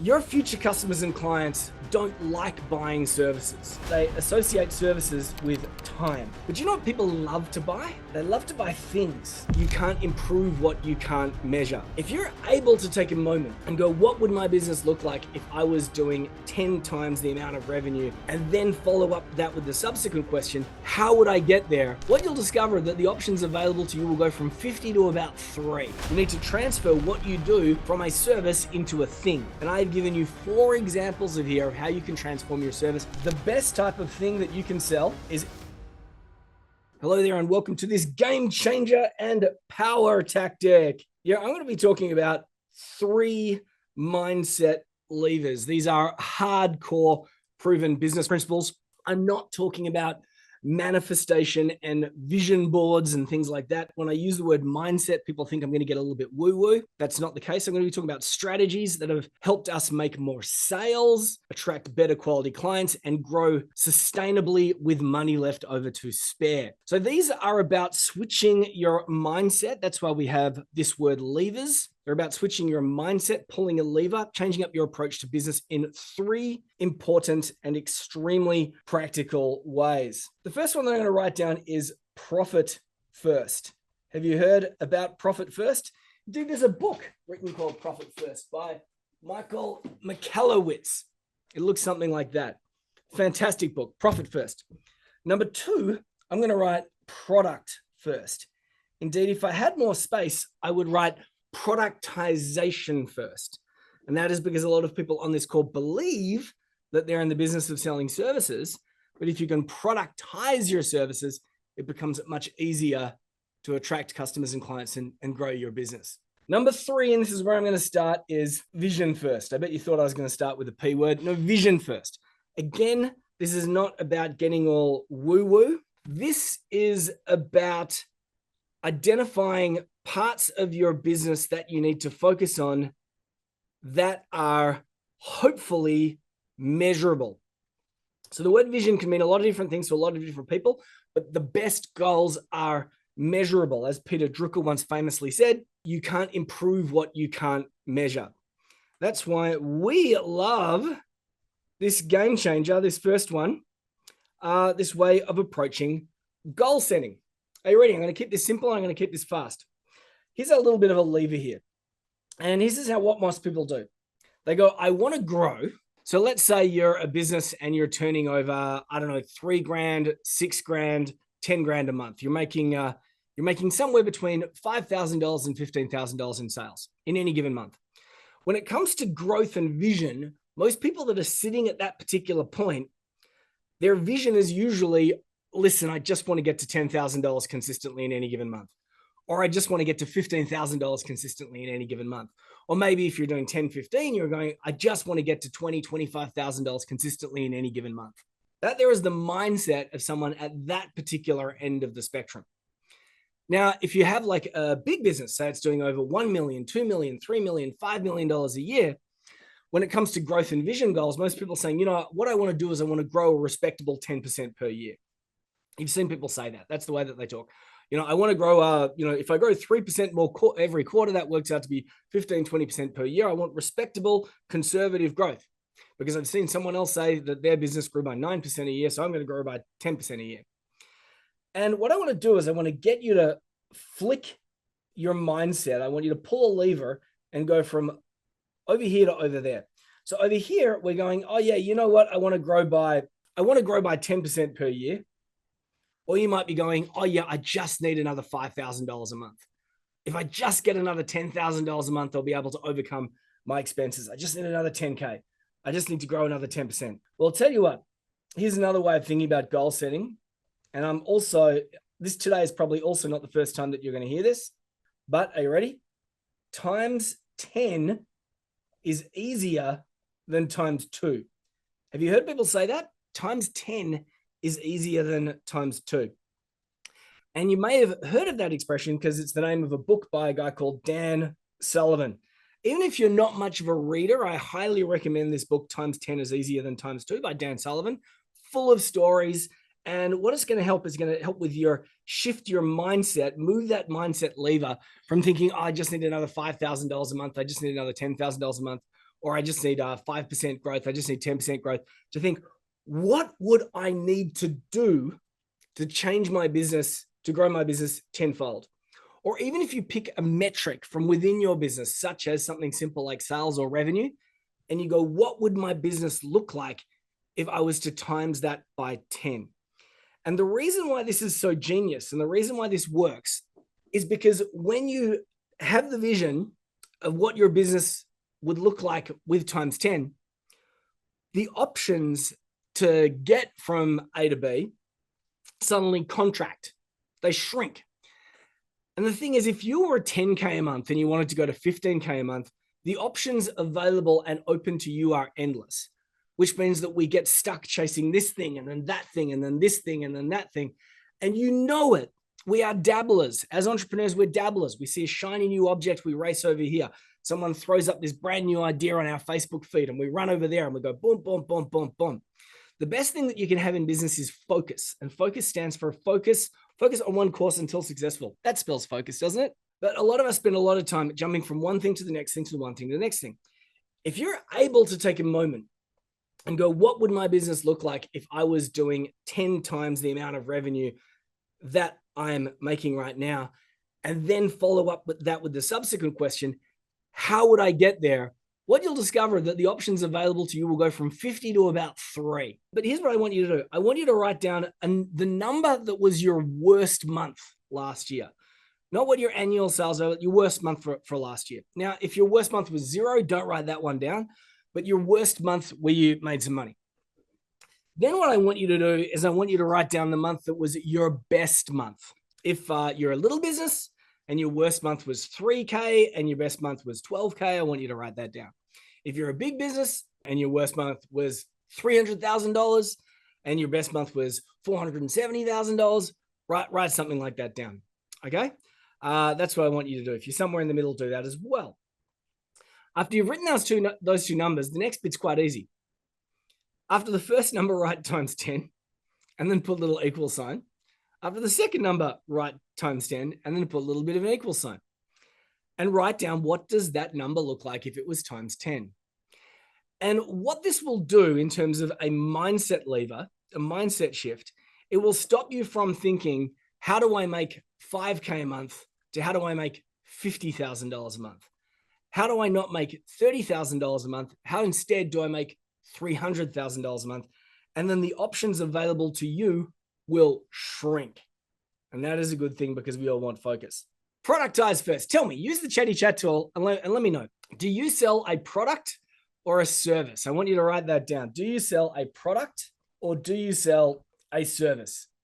Your future customers and clients don't like buying services. They associate services with time. But you know what people love to buy? They love to buy things. You can't improve what you can't measure. If you're able to take a moment and go, what would my business look like if I was doing 10 times the amount of revenue, and then follow up that with the subsequent question, how would I get there? What you'll discover that the options available to you will go from 50 to about 3. You need to transfer what you do from a service into a thing. And I've given you 4 examples of here of how you can transform your service. The best type of thing that you can sell is... Hello there and welcome to this game changer and power tactic. Yeah, I'm going to be talking about 3 mindset levers. These are hardcore proven business principles. I'm not talking about manifestation and vision boards and things like that. When I use the word mindset, people think I'm going to get a little bit woo-woo. That's not the case. I'm going to be talking about strategies that have helped us make more sales, attract better quality clients, and grow sustainably with money left over to spare. So these are about switching your mindset. That's why we have this word levers. They're about switching your mindset, pulling a lever, changing up your approach to business in 3 important and extremely practical ways. The first one that I'm going to write down is profit first. Have you heard about profit first? Dude, there's a book written called Profit First by Michael Michalowicz. It looks something like that. Fantastic book, Profit First. Number 2, I'm going to write product first. Indeed, if I had more space, I would write productization first. And that is because a lot of people on this call believe that they're in the business of selling services. But if you can productize your services, it becomes much easier to attract customers and clients and grow your business. Number 3, and this is where I'm going to start, is vision first. I bet you thought I was going to start with a P word. No, vision first. Again, this is not about getting all woo-woo. This is about identifying parts of your business that you need to focus on that are hopefully measurable. So the word vision can mean a lot of different things to a lot of different people, but the best goals are measurable. As Peter Drucker once famously said, you can't improve what you can't measure. That's why we love this game changer, this first one, this way of approaching goal setting. Are you ready? I'm going to keep this simple. I'm going to keep this fast. Here's a little bit of a lever here. And this is what most people do. They go, I want to grow. So let's say you're a business and you're turning over, I don't know, $3,000, $6,000, $10,000 a month. You're making somewhere between $5,000 and $15,000 in sales in any given month. When it comes to growth and vision, most people that are sitting at that particular point, their vision is usually, listen, I just want to get to $10,000 consistently in any given month. Or I just want to get to $15,000 consistently in any given month. Or maybe if you're doing 10, 15, you're going, I just want to get to $20,000, $25,000 consistently in any given month. That there is the mindset of someone at that particular end of the spectrum. Now, if you have like a big business, say it's doing over $1 million, $2 million, $3 million, $5 million a year, when it comes to growth and vision goals, most people are saying, you know, what I want to do is I want to grow a respectable 10% per year. You've seen people say that. That's the way that they talk. You know, I want to grow, if I grow 3% more every quarter, that works out to be 15, 20% per year. I want respectable, conservative growth because I've seen someone else say that their business grew by 9% a year. So I'm going to grow by 10% a year. And what I want to do is I want to get you to flick your mindset. I want you to pull a lever and go from over here to over there. So over here, we're going, oh yeah, you know what? I want to grow by 10% per year. Or you might be going, oh yeah, I just need another $5,000 a month. If I just get another $10,000 a month, I'll be able to overcome my expenses. I just need another 10K. I just need to grow another 10%. Well, I'll tell you what, here's another way of thinking about goal setting. And this today is probably also not the first time that you're going to hear this, but are you ready? Times 10 is easier than times 2. Have you heard people say that? Times 10 is easier than times 2. And you may have heard of that expression because it's the name of a book by a guy called Dan Sullivan. Even if you're not much of a reader, I highly recommend this book, Times 10 is Easier Than Times 2 by Dan Sullivan, full of stories. And what it's going to help is going to help with shift your mindset, move that mindset lever from thinking, oh, I just need another $5,000 a month. I just need another $10,000 a month. or I just need 5% growth, I just need 10% growth, to think, what would I need to do to change my business, to grow my business tenfold? Or even if you pick a metric from within your business, such as something simple like sales or revenue, and you go, what would my business look like if I was to times that by 10? And the reason why this is so genius and the reason why this works is because when you have the vision of what your business would look like with times 10, the options to get from A to B suddenly contract, they shrink. And the thing is, if you were a 10K a month and you wanted to go to 15K a month, the options available and open to you are endless, which means that we get stuck chasing this thing and then that thing and then this thing and then that thing. And you know it. We are dabblers. As entrepreneurs, we're dabblers. We see a shiny new object, we race over here. Someone throws up this brand new idea on our Facebook feed and we run over there and we go boom, boom, boom, boom, boom. The best thing that you can have in business is focus. And focus stands for focus on one course until successful. That spells focus, doesn't it? But a lot of us spend a lot of time jumping from one thing to the next thing to the one thing to the next thing. If you're able to take a moment and go, what would my business look like if I was doing 10 times the amount of revenue that I'm making right now? And then follow up with that with the subsequent question, how would I get there? What you'll discover that the options available to you will go from 50 to about 3. But here's what I want you to do. I want you to write down the number that was your worst month last year. Not what your annual sales are, your worst month for last year. Now, if your worst month was 0, don't write that one down, but your worst month where you made some money. Then what I want you to do is I want you to write down the month that was your best month. If you're a little business and your worst month was 3K and your best month was 12K, I want you to write that down. If you're a big business and your worst month was $300,000 and your best month was $470,000, write something like that down, okay? That's what I want you to do. If you're somewhere in the middle, do that as well. After you've written those two numbers, the next bit's quite easy. After the first number, write times 10 and then put a little equal sign. After the second number, write times 10 and then put a little bit of an equal sign. And write down, what does that number look like if it was times 10? And what this will do in terms of a mindset lever, a mindset shift, it will stop you from thinking, how do I make 5K a month to how do I make $50,000 a month? How do I not make $30,000 a month? How instead do I make $300,000 a month? And then the options available to you will shrink. And that is a good thing because we all want focus. Productize first. Tell me, use the chatty chat tool and let me know. Do you sell a product or a service? I want you to write that down. Do you sell a product or do you sell a service?